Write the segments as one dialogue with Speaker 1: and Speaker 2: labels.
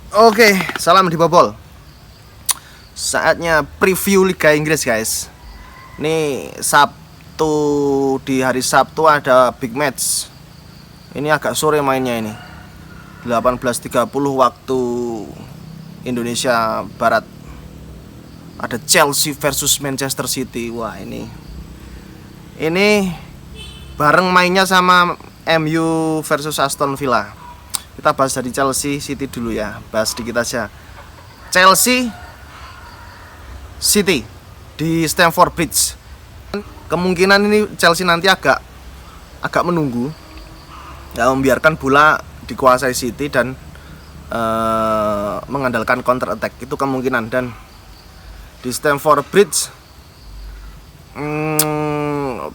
Speaker 1: Oke, salam di Bobol. Saatnya preview Liga Inggris, guys. Ini Sabtu, di hari Sabtu ada big match. Ini agak sore mainnya ini. 18.30 waktu Indonesia Barat. Ada Chelsea versus Manchester City. Wah, ini bareng mainnya sama MU versus Aston Villa. Kita bahas dari Chelsea City dulu ya. Bahas sedikit aja. Chelsea City di Stamford Bridge. Kemungkinan ini Chelsea nanti agak menunggu, ya, membiarkan bola dikuasai City dan mengandalkan counter attack, itu kemungkinan. Dan di Stamford Bridge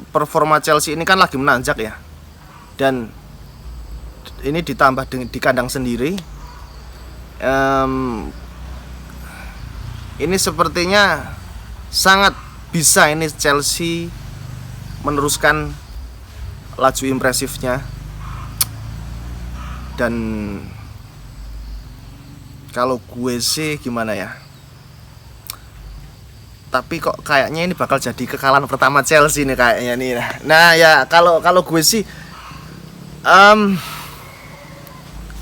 Speaker 1: performa Chelsea ini kan lagi menanjak ya, dan ini ditambah di kandang sendiri. Ini sepertinya sangat bisa ini Chelsea meneruskan laju impresifnya. Dan kalau gue sih gimana ya, tapi kok kayaknya ini bakal jadi kekalahan pertama Chelsea nih kayaknya nih. Nah ya, kalau gue sih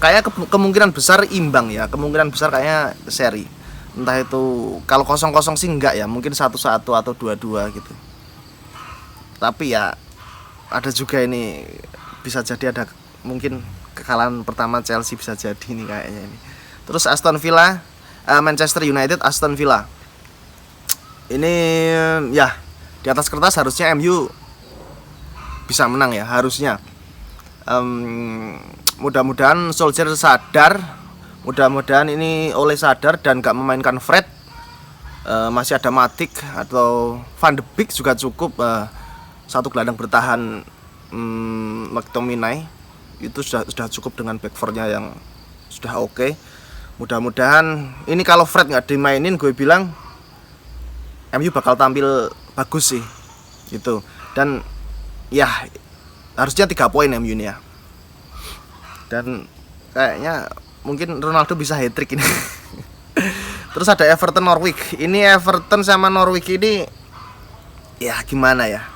Speaker 1: kayak kemungkinan besar imbang ya, kemungkinan besar kayaknya seri. Entah itu kalau 0-0 sih enggak ya, mungkin 1-1 atau 2-2 gitu. Tapi ya ada juga ini, bisa jadi ada mungkin kekalahan pertama Chelsea, bisa jadi nih kayaknya ini. Terus Aston Villa, Manchester United Aston Villa. Ini ya di atas kertas harusnya MU bisa menang ya, harusnya. Mudah-mudahan Solskjaer sadar, mudah-mudahan ini oleh sadar dan gak memainkan Fred. Masih ada Matic atau Van de Beek juga cukup. Satu gelandang bertahan, McTominay itu sudah cukup dengan back four-nya yang sudah oke. Mudah-mudahan ini kalau Fred nggak dimainin, gue bilang MU bakal tampil bagus sih gitu. Dan ya harusnya 3 poin MU ini ya. Dan kayaknya mungkin Ronaldo bisa hat-trick ini. Terus ada Everton Norwich. Ini Everton sama Norwich ini ya gimana ya,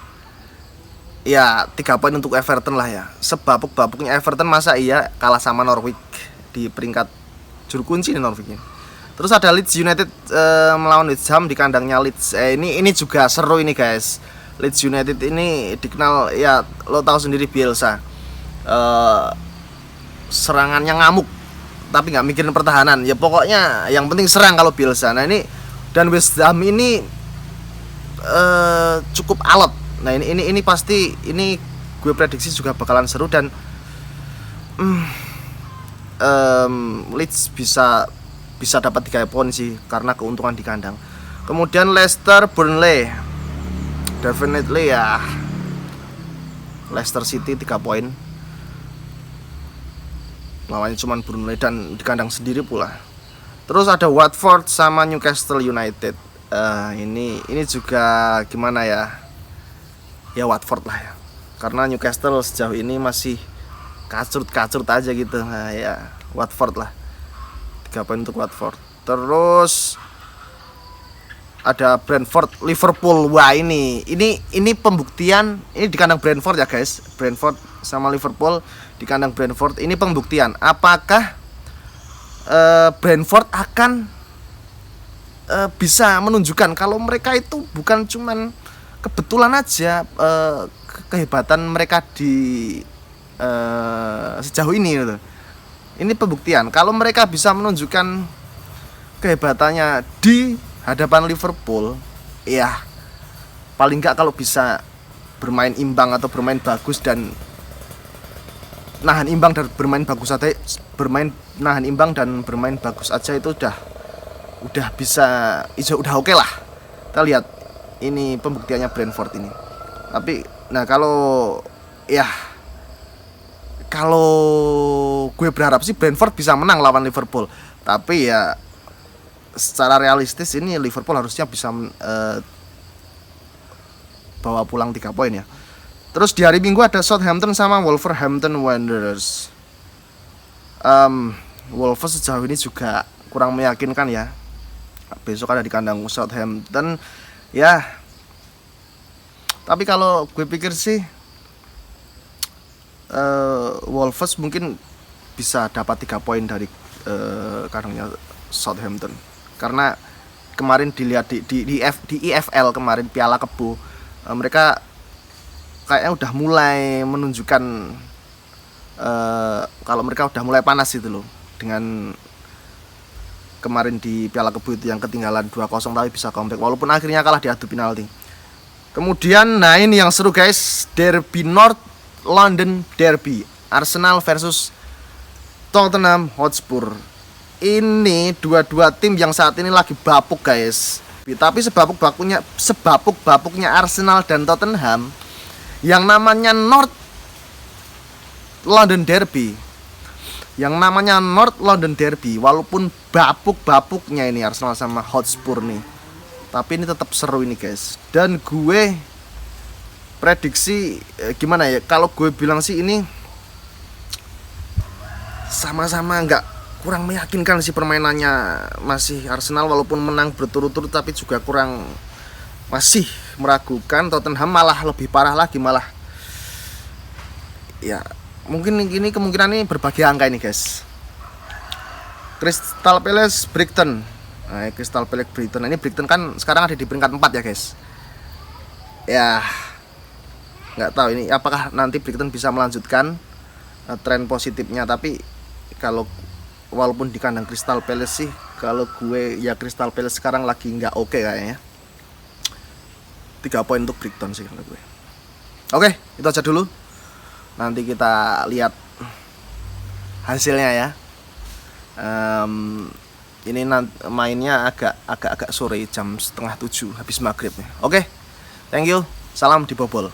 Speaker 1: ya 3 poin untuk Everton lah ya. Sebabuk-babuknya Everton, masa iya kalah sama Norwich di peringkat juru kunci nih Norwich ini. Terus ada Leeds United melawan West Ham di kandangnya Leeds. Ini juga seru ini guys. Leeds United ini dikenal ya, lo tahu sendiri Bielsa, serangannya ngamuk tapi nggak mikirin pertahanan. Ya pokoknya yang penting serang kalau Bielsa. Nah ini, dan West Ham ini cukup alot. Nah ini pasti, ini gue prediksi juga bakalan seru. Dan Leeds bisa dapat 3 poin sih karena keuntungan di kandang. Kemudian Leicester Burnley, definitely ya Leicester City 3 poin. Lawannya cuma Burnley dan di kandang sendiri pula. Terus ada Watford sama Newcastle United. Ini juga gimana ya, ya Watford lah ya, karena Newcastle sejauh ini masih kacrut aja gitu. Nah ya Watford lah, 3 poin untuk Watford. Terus ada Brentford Liverpool. Wah ini pembuktian. Ini di kandang Brentford ya guys. Brentford sama Liverpool di kandang Brentford. Ini pembuktian apakah Brentford akan bisa menunjukkan kalau mereka itu bukan cuman kebetulan aja kehebatan mereka di sejauh ini gitu. Ini pembuktian kalau mereka bisa menunjukkan kehebatannya di hadapan Liverpool. Ya paling enggak kalau bisa bermain imbang atau bermain bagus dan nahan imbang dan bermain bagus aja, itu udah bisa, udah oke lah. Kita lihat ini pembuktiannya Brentford ini. Tapi nah kalau gue berharap sih Brentford bisa menang lawan Liverpool. Tapi ya secara realistis ini Liverpool harusnya bisa bawa pulang 3 poin ya. Terus di hari Minggu ada Southampton sama Wolverhampton Wanderers. Wolves sejauh ini juga kurang meyakinkan ya. Besok ada di kandang Southampton ya. Tapi kalau gue pikir sih Wolves mungkin bisa dapat 3 poin dari kandangnya Southampton. Karena kemarin dilihat di EFL kemarin Piala Kebo, mereka kayaknya udah mulai menunjukkan kalau mereka udah mulai panas itu loh. Dengan kemarin di Piala Kebo itu yang ketinggalan 2-0 tapi bisa comeback walaupun akhirnya kalah di adu penalti. Kemudian nah ini yang seru guys, Derby North London Derby, Arsenal versus Tottenham Hotspur. Ini dua-dua tim yang saat ini lagi bapuk guys. Tapi sebapuk-bapuknya Arsenal dan Tottenham, yang namanya North London Derby, walaupun bapuk-bapuknya ini Arsenal sama Hotspur nih, tapi ini tetap seru ini guys. Dan gue prediksi gimana ya, kalau gue bilang sih ini sama-sama nggak, kurang meyakinkan sih permainannya. Masih Arsenal walaupun menang berturut-turut tapi juga kurang, masih meragukan. Tottenham malah lebih parah lagi, malah ya mungkin ini kemungkinan ini berbagi angka ini guys. Crystal Palace Brighton. Nah, Crystal Palace Brighton ini, Brighton kan sekarang ada di peringkat 4 ya guys. Ya nggak tahu ini apakah nanti Brighton bisa melanjutkan tren positifnya. Tapi kalau walaupun di kandang Crystal Palace sih, kalau gue ya Crystal Palace sekarang lagi nggak oke kayaknya. 3 poin untuk Brighton sih kalau gue. Oke, itu aja dulu. Nanti kita lihat hasilnya ya. Ini mainnya agak sore, jam 6:30 habis maghrib. Oke, thank you. Salam dibobol.